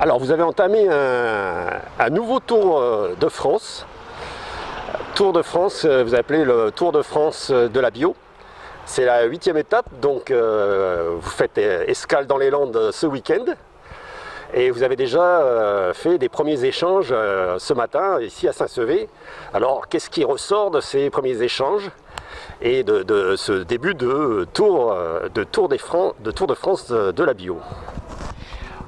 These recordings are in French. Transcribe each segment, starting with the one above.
Alors vous avez entamé un nouveau Tour de France. Tour de France, vous appelez le Tour de France de la bio. C'est la 8e étape, donc vous faites escale dans les Landes ce week-end. Et vous avez déjà fait des premiers échanges ce matin ici à Saint-Sevé. Alors qu'est-ce qui ressort de ces premiers échanges et de ce début de Tour de France de la bio?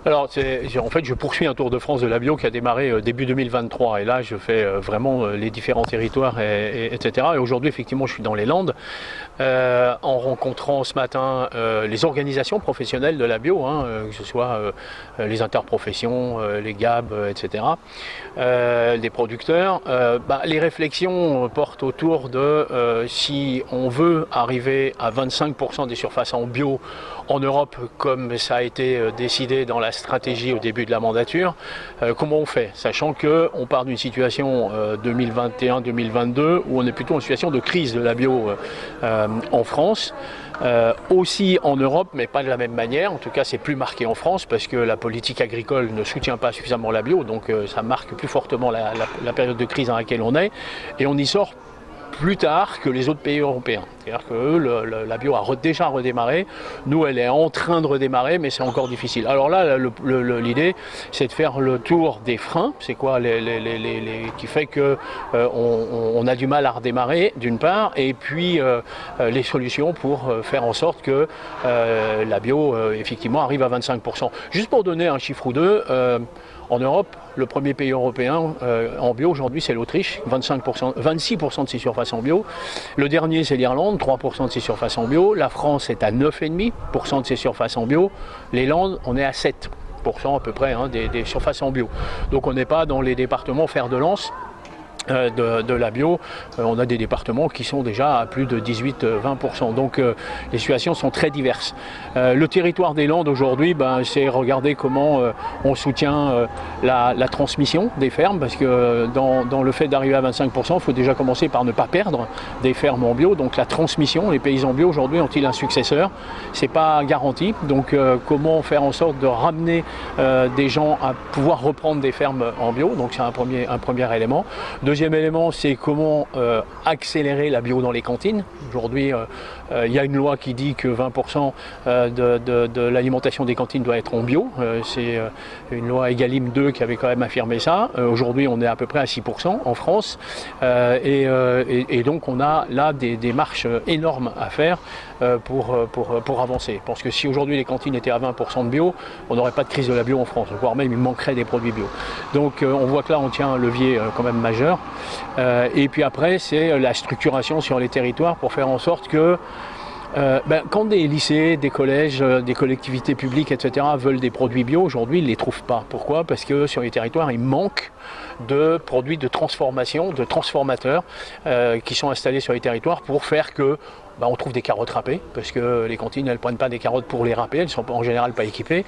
Alors, en fait, je poursuis un Tour de France de la bio qui a démarré début 2023. Et là, je fais vraiment les différents territoires, etc. Et aujourd'hui, effectivement, je suis dans les Landes, en rencontrant ce matin les organisations professionnelles de la bio, que ce soit les interprofessions, les GAB, etc., des producteurs. Les réflexions portent autour de si on veut arriver à 25% des surfaces en bio en Europe, comme ça a été décidé dans la stratégie au début de la mandature, comment on fait, sachant qu'on part d'une situation 2021-2022 où on est plutôt en situation de crise de la bio en France, aussi en Europe, mais pas de la même manière. En tout cas, c'est plus marqué en France parce que la politique agricole ne soutient pas suffisamment la bio, donc ça marque plus fortement la période de crise dans laquelle on est, et on y sort plus tard que les autres pays européens. C'est-à-dire que eux, la bio a déjà redémarré. Nous, elle est en train de redémarrer, mais c'est encore difficile. Alors là, l'idée, c'est de faire le tour des freins. C'est quoi qui fait que on a du mal à redémarrer, d'une part, et puis les solutions pour faire en sorte que la bio, effectivement, arrive à 25%. Juste pour donner un chiffre ou deux, en Europe, le premier pays européen en bio aujourd'hui, c'est l'Autriche, 26% de ses surfaces en bio. Le dernier, c'est l'Irlande, 3% de ses surfaces en bio. La France est à 9,5% de ses surfaces en bio. Les Landes, on est à 7% à peu près des surfaces en bio. Donc on n'est pas dans les départements fer de lance de la bio. On a des départements qui sont déjà à plus de 18-20%. Donc les situations sont très diverses. Le territoire des Landes aujourd'hui, c'est regarder comment on soutient la transmission des fermes, parce que dans le fait d'arriver à 25%, il faut déjà commencer par ne pas perdre des fermes en bio. Donc la transmission, les paysans bio aujourd'hui ont-ils un successeur? C'est pas garanti. Donc comment faire en sorte de ramener des gens à pouvoir reprendre des fermes en bio? Donc c'est un premier élément. Deuxième élément, c'est comment accélérer la bio dans les cantines. Aujourd'hui, il y a une loi qui dit que 20% de l'alimentation des cantines doit être en bio. C'est une loi Egalim 2 qui avait quand même affirmé ça. Aujourd'hui, on est à peu près à 6% en France. Et donc, on a là des marches énormes à faire pour avancer. Je pense que si aujourd'hui les cantines étaient à 20% de bio, on n'aurait pas de crise de la bio en France, voire même il manquerait des produits bio. Donc on voit que là on tient un levier quand même majeur. Et puis après, c'est la structuration sur les territoires pour faire en sorte que quand des lycées, des collèges, des collectivités publiques, etc. veulent des produits bio, aujourd'hui ils ne les trouvent pas. Pourquoi? Parce que sur les territoires, il manque de produits de transformation, de transformateurs qui sont installés sur les territoires pour faire que on trouve des carottes râpées, parce que les cantines elles ne prennent pas des carottes pour les râper, elles ne sont en général pas équipées,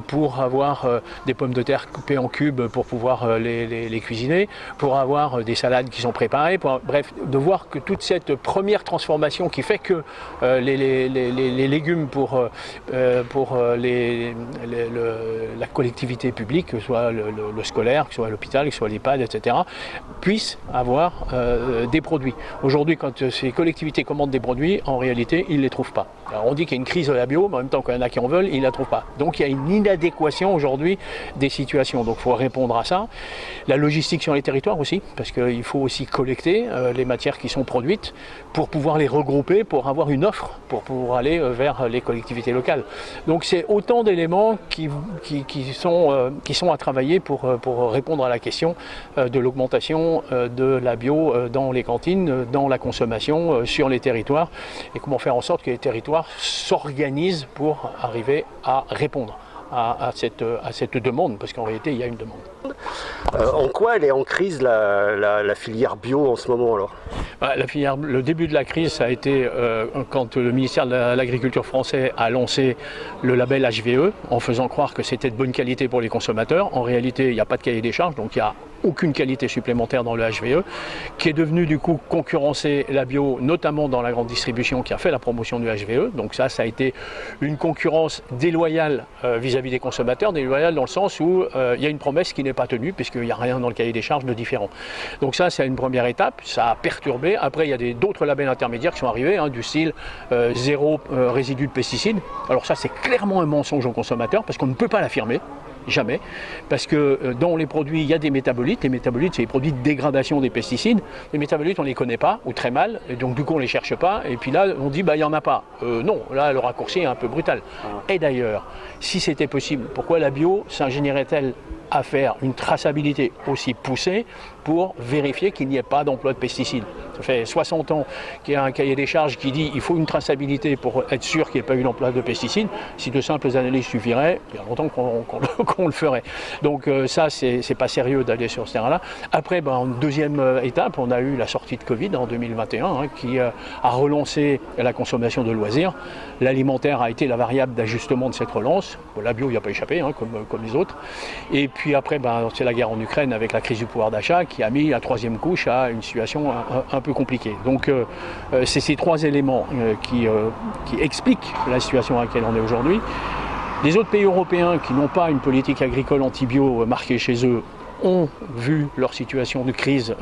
pour avoir des pommes de terre coupées en cubes pour pouvoir les cuisiner, pour avoir des salades qui sont préparées, bref, de voir que toute cette première transformation qui fait que les légumes pour la collectivité publique, que ce soit le scolaire, que ce soit l'hôpital, que ce soit l'EHPAD, etc., puissent avoir des produits. Aujourd'hui, quand ces collectivités commandent des produits, en réalité, ils ne les trouvent pas. Alors, on dit qu'il y a une crise de la bio, mais en même temps qu'il y en a qui en veulent, ils ne la trouvent pas. Donc il y a une inadéquation aujourd'hui des situations. Donc il faut répondre à ça. La logistique sur les territoires aussi, parce qu'il faut aussi collecter les matières qui sont produites pour pouvoir les regrouper, pour avoir une offre, pour pouvoir aller vers les collectivités locales. Donc c'est autant d'éléments qui sont à travailler pour répondre à la question de l'augmentation de la bio dans les cantines, dans la consommation, sur les territoires, et comment faire en sorte que les territoires s'organisent pour arriver à répondre à cette demande, parce qu'en réalité il y a une demande. En quoi elle est en crise la filière bio en ce moment alors? Le début de la crise, ça a été quand le ministère de l'Agriculture français a lancé le label HVE en faisant croire que c'était de bonne qualité pour les consommateurs. En réalité, il n'y a pas de cahier des charges, donc il y a aucune qualité supplémentaire dans le HVE, qui est devenu du coup concurrencer la bio, notamment dans la grande distribution qui a fait la promotion du HVE. Donc ça a été une concurrence déloyale vis-à-vis des consommateurs, déloyale dans le sens où il y a une promesse qui n'est pas tenue, puisqu'il n'y a rien dans le cahier des charges de différent. Donc ça, c'est une première étape, ça a perturbé. Après, il y a d'autres labels intermédiaires qui sont arrivés, du style zéro résidu de pesticides. Alors ça, c'est clairement un mensonge aux consommateurs, parce qu'on ne peut pas l'affirmer. Jamais, parce que dans les produits, il y a des métabolites. Les métabolites, c'est les produits de dégradation des pesticides. Les métabolites, on ne les connaît pas, ou très mal, et donc du coup, on ne les cherche pas. Et puis là, on dit, il n'y en a pas. Non, là, le raccourci est un peu brutal. Et d'ailleurs, si c'était possible, pourquoi la bio s'ingénierait-elle à faire une traçabilité aussi poussée pour vérifier qu'il n'y ait pas d'emploi de pesticides? Ça fait 60 ans qu'il y a un cahier des charges qui dit qu'il faut une traçabilité pour être sûr qu'il n'y ait pas eu d'emploi de pesticides. Si de simples analyses suffiraient, il y a longtemps qu'on le ferait. Donc ça, c'est pas sérieux d'aller sur ce terrain-là. Après, en deuxième étape, on a eu la sortie de Covid en 2021 qui a relancé la consommation de loisirs. L'alimentaire a été la variable d'ajustement de cette relance. La bio, il n'y a pas échappé, comme les autres. Et puis après, c'est la guerre en Ukraine avec la crise du pouvoir d'achat qui a mis la troisième couche à une situation un peu compliquée. Donc c'est ces trois éléments qui expliquent la situation à laquelle on est aujourd'hui. Les autres pays européens qui n'ont pas une politique agricole anti-bio marquée chez eux ont vu leur situation de crise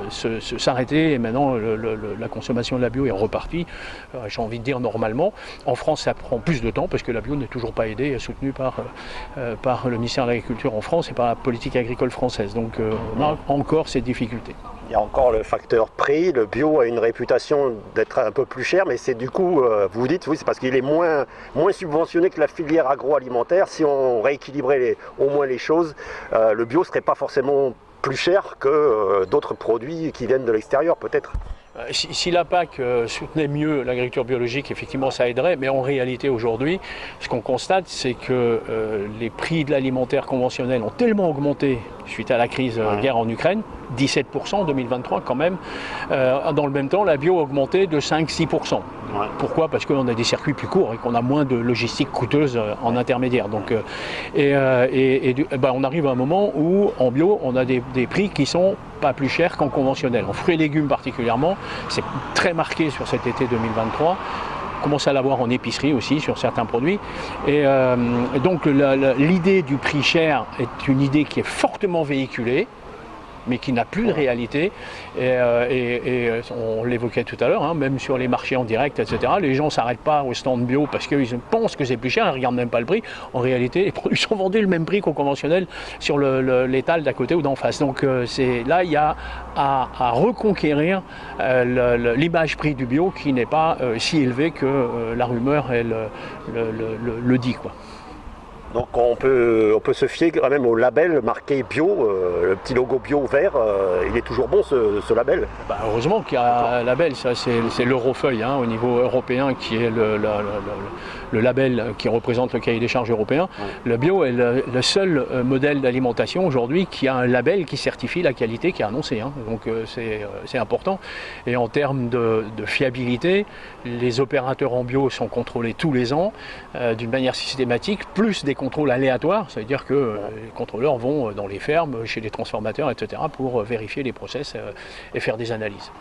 s'arrêter et maintenant la consommation de la bio est repartie, j'ai envie de dire normalement. En France, ça prend plus de temps parce que la bio n'est toujours pas aidée et soutenue par le ministère de l'Agriculture en France et par la politique agricole française. Donc on a encore ces difficultés. Il y a encore le facteur prix. Le bio a une réputation d'être un peu plus cher, mais c'est du coup, vous dites, oui, c'est parce qu'il est moins subventionné que la filière agroalimentaire. Si on rééquilibrait au moins les choses, le bio ne serait pas forcément plus cher que d'autres produits qui viennent de l'extérieur, peut-être. Si la PAC soutenait mieux l'agriculture biologique, effectivement ça aiderait, mais en réalité aujourd'hui, ce qu'on constate, c'est que les prix de l'alimentaire conventionnel ont tellement augmenté suite à la crise guerre en Ukraine, 17% en 2023 quand même. Dans le même temps, la bio a augmenté de 5-6%. Pourquoi? Parce qu'on a des circuits plus courts et qu'on a moins de logistique coûteuse en intermédiaire. Donc, on arrive à un moment où en bio, on a des prix qui sont pas plus chers qu'en conventionnel. En fruits et légumes particulièrement, c'est très marqué sur cet été 2023. On commence à l'avoir en épicerie aussi sur certains produits. Et donc l'idée du prix cher est une idée qui est fortement véhiculée, mais qui n'a plus de réalité. Et on l'évoquait tout à l'heure, même sur les marchés en direct, etc. Les gens ne s'arrêtent pas au stand bio parce qu'ils pensent que c'est plus cher, ils ne regardent même pas le prix. En réalité, les produits sont vendus le même prix qu'au conventionnel sur l'étal d'à côté ou d'en face. Donc là, il y a à reconquérir l'image prix du bio qui n'est pas si élevée que la rumeur le dit, quoi. Donc on peut se fier quand même au label marqué bio, le petit logo bio vert, il est toujours bon ce label. Heureusement qu'il y a un label, ça c'est l'Eurofeuille au niveau européen qui est le label qui représente le cahier des charges européen. Le bio est le seul modèle d'alimentation aujourd'hui qui a un label qui certifie la qualité qui est annoncée. Donc c'est important. Et en termes de fiabilité, les opérateurs en bio sont contrôlés tous les ans d'une manière systématique, plus des contrôles aléatoires, ça veut dire que les contrôleurs vont dans les fermes, chez les transformateurs, etc. pour vérifier les process et faire des analyses.